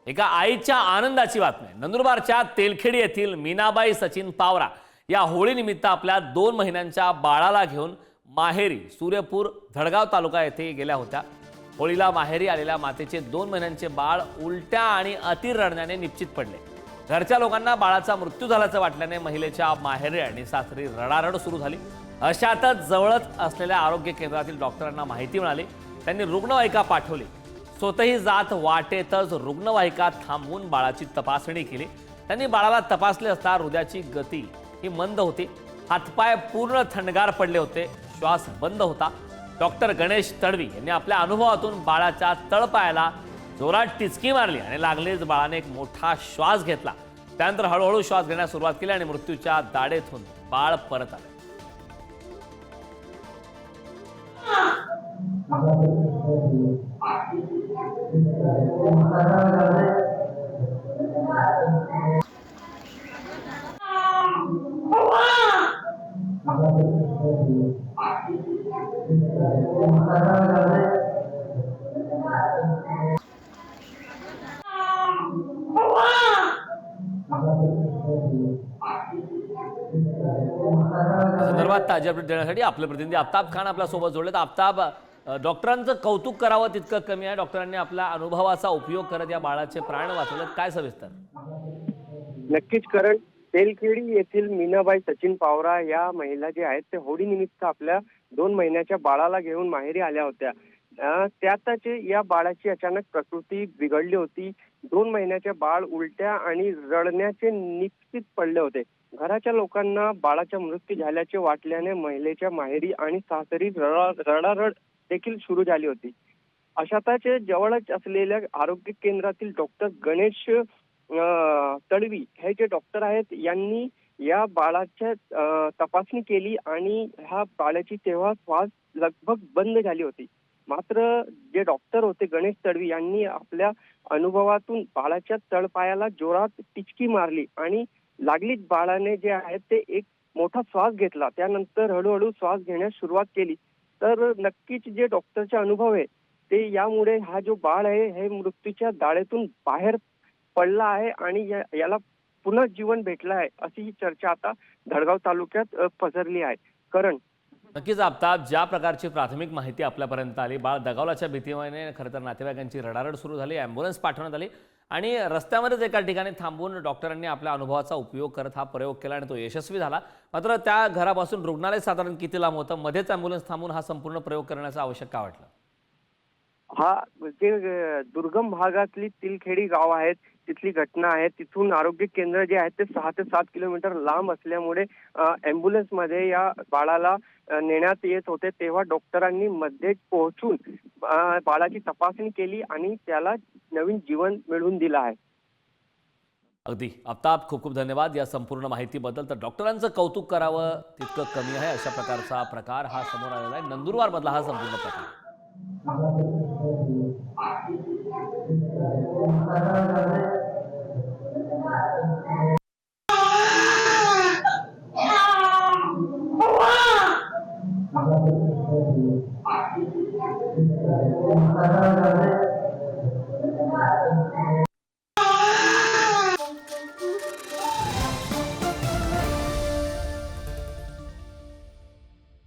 एका आईच्या आनंदाची बातमी. नंदुरबारच्या तेलखेडी येथील मीनाबाई सचिन पावरा या होळीनिमित्त आपल्या 2 महिन्यांच्या बाळाला घेऊन माहेरी सूर्यपूर धडगाव तालुका येथे गेल्या होत्या. होळीला माहेरी आलेल्या मातेचे 2 महिन्यांचे बाळ उलट्या आणि अति रडण्याने निश्चित पडले. घरच्या लोकांना बाळाचा मृत्यू झाल्याचं वाटल्याने महिलेच्या माहेरी आणि सासरी रडारड सुरू झाली. अशातच जवळच असलेल्या आरोग्य केंद्रातील डॉक्टरांना माहिती मिळाली. त्यांनी रुग्णवाहिका पाठवली. स्वतःही जात वाटेतच रुग्णवाहिका थांबवून बाळाची तपासणी केली. त्यांनी बाळाला तपासले असता हृदयाची गती ही मंद होती. हातपाय पूर्ण थंडगार पडले होते. श्वास बंद होता. डॉक्टर गणेश तडवी यांनी आपल्या अनुभवातून बाळाच्या तळपायाला जोरात टिचकी मारली आणि लागलेच बाळाने एक मोठा श्वास घेतला. त्यानंतर हळूहळू श्वास घेण्यास सुरुवात केली आणि मृत्यूच्या दाढेतून बाळ परत आले. संदर्भात ताज्या अपडेट देण्यासाठी आपले प्रतिनिधी आफ्ताब खान आपल्या सोबत जोडलेत. आफ्ताब, डॉक्टरांचं कौतुक करावं तितकं कमी आहे. डॉक्टरांनी आपल्या अनुभवाचा उपयोग करत या बाळाचे प्राण वाचवलेत. काय सविस्तर? नक्कीच करण, तेलखेडी येथील मीनाबाई सचिन पावरा या महिला जे आहेत ते होळी निमित्त आपल्या 2 महिन्याच्या बाळाला घेऊन माहेरी आल्या होत्या. त्यातच या बाळाची अचानक प्रकृती बिघडली होती. 2 महिन्याचे बाळ उलट्या आणि रडण्याचे निश्चित पडले होते. घराच्या लोकांना बाळाचा मृत्यू झाल्याचे वाटल्याने महिलेच्या माहेरी आणि सासरी रडारड देखील सुरू झाली होती. अशातच जवळच असलेल्या आरोग्य केंद्रातील डॉक्टर गणेश तडवी हे जे डॉक्टर आहेत यांनी या बाळाच्या तपासणी केली आणि ह्या बाळाची तेव्हा श्वास लगभग बंद झाली होती. मात्र जे डॉक्टर होते गणेश तडवी यांनी आपल्या अनुभवातून बाळाच्या तळपायाला जोरात टिचकी मारली आणि लागलीच बाळाने जे आहे ते एक मोठा श्वास घेतला. त्यानंतर हळूहळू श्वास घेण्यास सुरुवात केली. तर नक्कीच जे डॉक्टरचे अनुभव आहे ते यामुळे हा जो बाळ आहे हे मृत्यूच्या दाढेतून बाहेर पडला आहे आणि याला पुन्हा जीवन भेटलं आहे अशी ही चर्चा आता धडगाव तालुक्यात पसरली आहे. करण, नक्कीच आफ्ताब, ज्या प्रकारची प्राथमिक माहिती आपल्यापर्यंत आली, बाळ दगावल्याच्या भीतीने खरं तर नातेवाईकांची रडारड सुरू झाली. ॲम्ब्युलन्स पाठवण्यात आली आणि रस्त्यावरच एका ठिकाणी थांबून डॉक्टरांनी आपल्या अनुभवाचा उपयोग करत हा प्रयोग केला आणि तो यशस्वी झाला. मात्र त्या घरापासून रुग्णालय साधारण किती लांब होतं? मध्येच ॲम्ब्युलन्स थांबून हा संपूर्ण प्रयोग करण्याचा आवश्यक का वाटलं? हा जे दुर्गम भागातली तिलखेडी गाव आहेत तिथली घटना आहे. तिथून आरोग्य केंद्र जे आहे ते 6 ते 7 किलोमीटर लांब असल्यामुळे ॲम्ब्युलन्स मध्ये या बाळाला नेण्यात येत होते. तेव्हा डॉक्टरांनी मध्येच पोहोचून बाळाची तपासणी केली आणि त्याला नवीन जीवन मिळवून दिलं आहे. अगदी आफ्ताब, खूप खूप धन्यवाद या संपूर्ण माहितीबद्दल. तर डॉक्टरांचं कौतुक करावं तितकं कमी आहे. अशा प्रकारचा प्रकार हा समोर आलेला आहे. नंदुरबार मधला हा संपूर्ण प्रकार. Thank you.